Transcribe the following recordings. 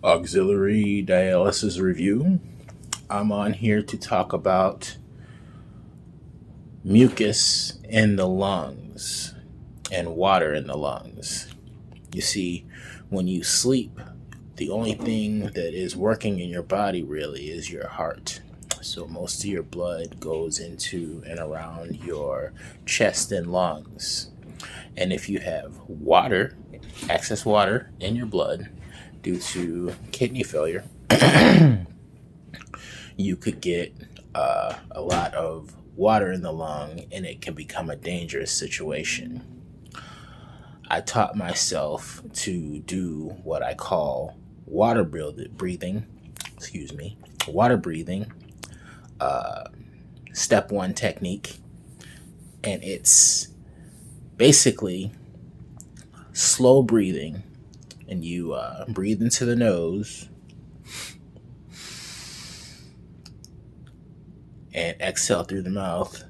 Auxiliary dialysis review. I'm on here to talk about mucus in the lungs and water in the lungs. You see, when you sleep, the only thing that is working in your body really is your heart. So most of your blood goes into and around your chest and lungs. And if you have water, excess water in your blood due to kidney failure, you could get a lot of water in the lung and it can become a dangerous situation. I taught myself to do what I call water breathing, step one technique. And it's basically slow breathing, and you breathe into the nose and exhale through the mouth.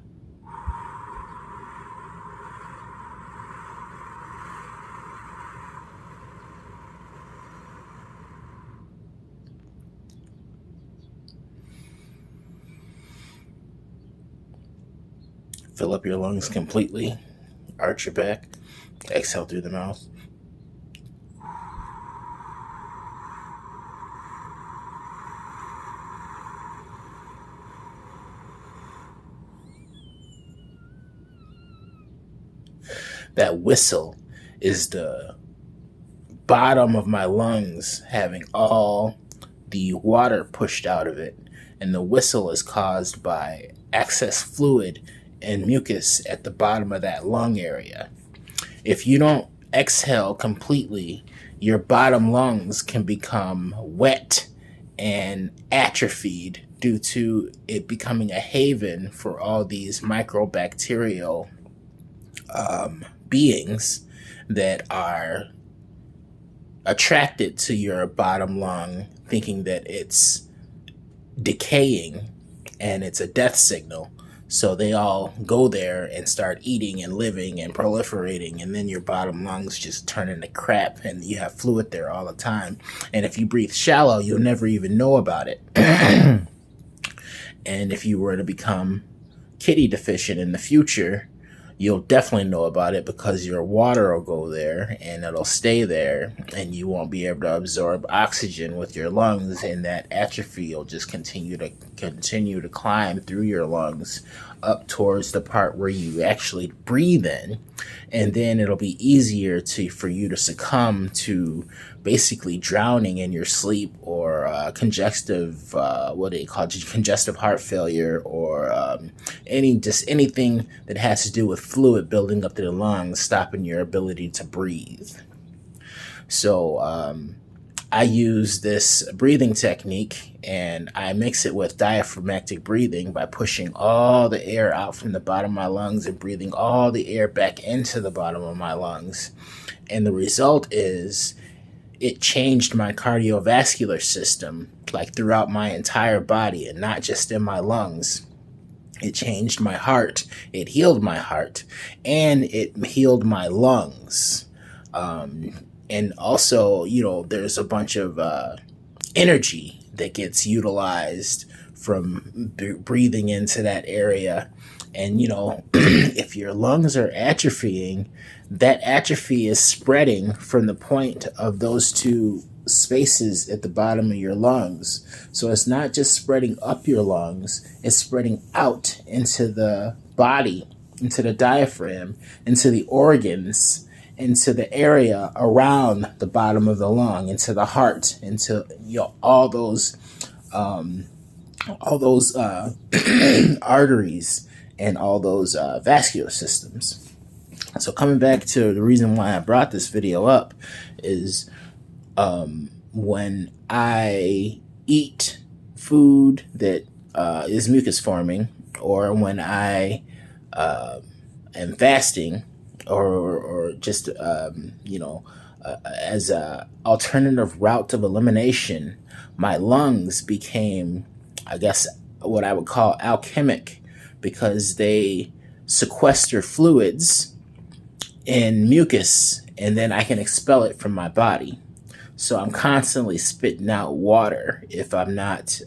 Fill up your lungs completely, arch your back, exhale through the mouth. That whistle is the bottom of my lungs having all the water pushed out of it. And the whistle is caused by excess fluid and mucus at the bottom of that lung area. If you don't exhale completely, your bottom lungs can become wet and atrophied due to it becoming a haven for all these microbacterial beings that are attracted to your bottom lung, thinking that it's decaying and it's a death signal. So they all go there and start eating and living and proliferating, and then your bottom lungs just turn into crap and you have fluid there all the time. And if you breathe shallow, you'll never even know about it. And if you were to become kidney deficient in the future, you'll definitely know about it, because your water will go there and it'll stay there and you won't be able to absorb oxygen with your lungs, and that atrophy will just continue to climb through your lungs up towards the part where you actually breathe in. And then it'll be easier for you to succumb to basically drowning in your sleep, or congestive heart failure, or anything that has to do with fluid building up to the lungs, stopping your ability to breathe. So I use this breathing technique and I mix it with diaphragmatic breathing by pushing all the air out from the bottom of my lungs and breathing all the air back into the bottom of my lungs. And the result is it changed my cardiovascular system, like throughout my entire body and not just in my lungs. It changed my heart, it healed my heart, and it healed my lungs. And also, there's a bunch of energy that gets utilized from breathing into that area. And, if your lungs are atrophying, that atrophy is spreading from the point of those two spaces at the bottom of your lungs. So it's not just spreading up your lungs, it's spreading out into the body, into the diaphragm, into the organs, into the area around the bottom of the lung, into the heart, into all those arteries and all those vascular systems. So coming back to the reason why I brought this video up is when I eat food that is mucus forming, or when I am fasting, or just as a alternative route of elimination, my lungs became, I guess, what I would call alchemic, because they sequester fluids in mucus and then I can expel it from my body. So I'm constantly spitting out water if I'm not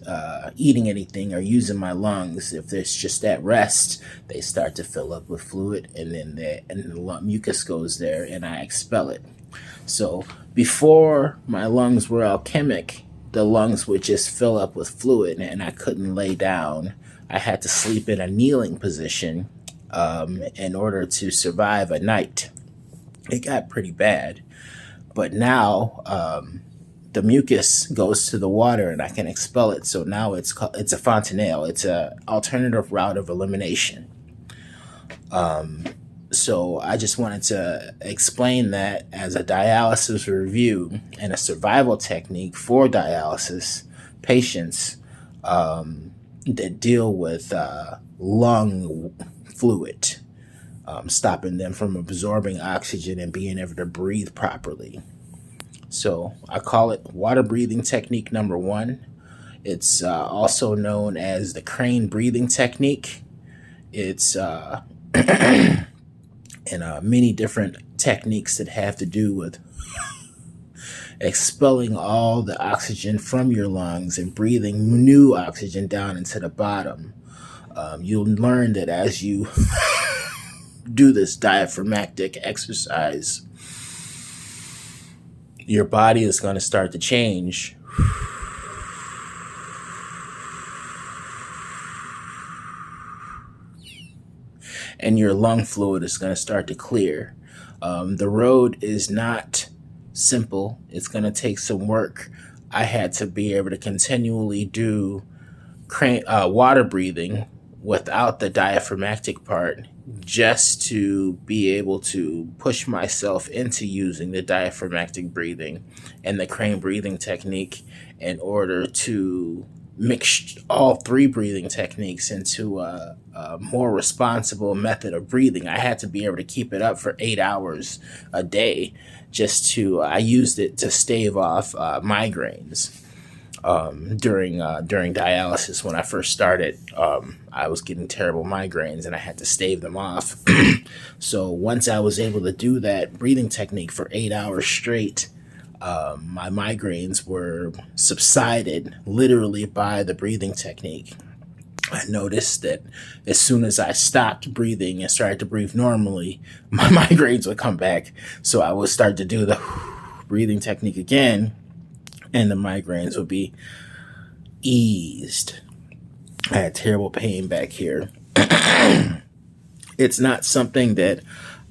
eating anything or using my lungs. If there's just at rest, they start to fill up with fluid, and then the mucus goes there, and I expel it. So before my lungs were alchemic, the lungs would just fill up with fluid, and I couldn't lay down. I had to sleep in a kneeling position in order to survive a night. It got pretty bad. But now the mucus goes to the water and I can expel it. So now it's a fontanelle. It's a alternative route of elimination. So I just wanted to explain that as a dialysis review and a survival technique for dialysis patients that deal with lung fluid, stopping them from absorbing oxygen and being able to breathe properly. So I call it water breathing technique number 1. It's also known as the crane breathing technique. It's many different techniques that have to do with expelling all the oxygen from your lungs and breathing new oxygen down into the bottom. You'll learn that as you do this diaphragmatic exercise, your body is going to start to change. And your lung fluid is going to start to clear. The road is not simple. It's going to take some work. I had to be able to continually do water breathing without the diaphragmatic part, just to be able to push myself into using the diaphragmatic breathing and the crane breathing technique in order to mix all 3 breathing techniques into a more responsible method of breathing. I had to be able to keep it up for 8 hours a day I used it to stave off migraines. During dialysis, when I first started, I was getting terrible migraines and I had to stave them off. So once I was able to do that breathing technique for 8 hours straight, my migraines were subsided literally by the breathing technique. I noticed that as soon as I stopped breathing and started to breathe normally, my migraines would come back. So I would start to do the breathing technique again, and the migraines would be eased. I had terrible pain back here. It's not something that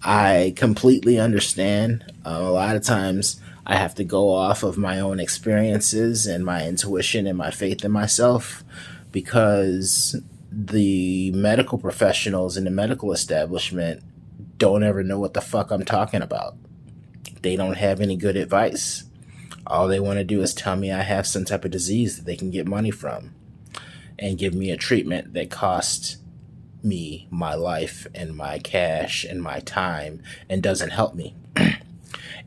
I completely understand. A lot of times I have to go off of my own experiences and my intuition and my faith in myself, because the medical professionals in the medical establishment don't ever know what the fuck I'm talking about. They don't have any good advice. All they want to do is tell me I have some type of disease that they can get money from and give me a treatment that costs me my life and my cash and my time and doesn't help me.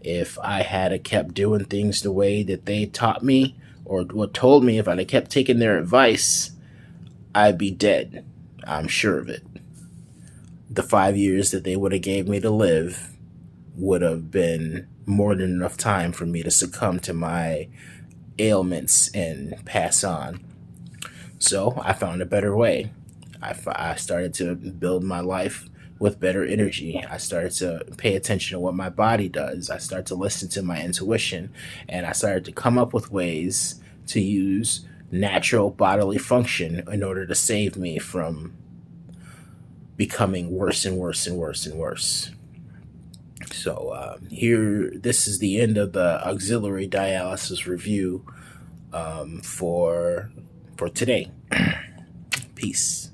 If I had kept doing things the way that they taught me or what told me, if I had kept taking their advice, I'd be dead. I'm sure of it. The 5 years that they would have gave me to live would have been more than enough time for me to succumb to my ailments and pass on. So I found a better way. I started to build my life with better energy. I started to pay attention to what my body does. I started to listen to my intuition, and I started to come up with ways to use natural bodily function in order to save me from becoming worse and worse and worse and worse. So this is the end of the auxiliary dialysis review for today. Peace.